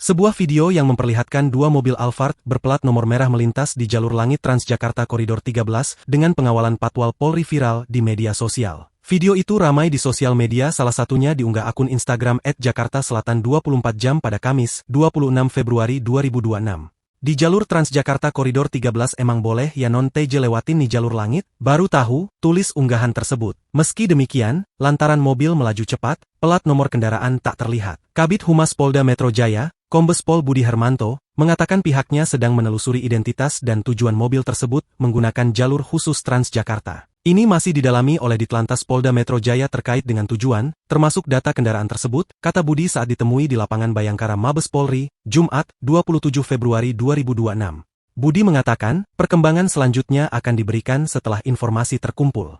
Sebuah video yang memperlihatkan dua mobil Alphard berplat nomor merah melintas di jalur langit Transjakarta Koridor 13 dengan pengawalan Patwal Polri viral di media sosial. Video itu ramai di sosial media, salah satunya diunggah akun Instagram @jakartaselatan 24 jam pada Kamis, 26 Februari 2026. Di jalur Transjakarta Koridor 13 emang boleh ya non TJ lewatin nih jalur langit? Baru tahu, tulis unggahan tersebut. Meski demikian, lantaran mobil melaju cepat, plat nomor kendaraan tak terlihat. Kabid Humas Polda Metro Jaya, Kombes Pol Budi Hermanto, mengatakan pihaknya sedang menelusuri identitas dan tujuan mobil tersebut menggunakan jalur khusus Transjakarta. Ini masih didalami oleh Ditlantas Polda Metro Jaya terkait dengan tujuan, termasuk data kendaraan tersebut, kata Budi saat ditemui di lapangan Bayangkara Mabes Polri, Jumat, 27 Februari 2026. Budi mengatakan, perkembangan selanjutnya akan diberikan setelah informasi terkumpul.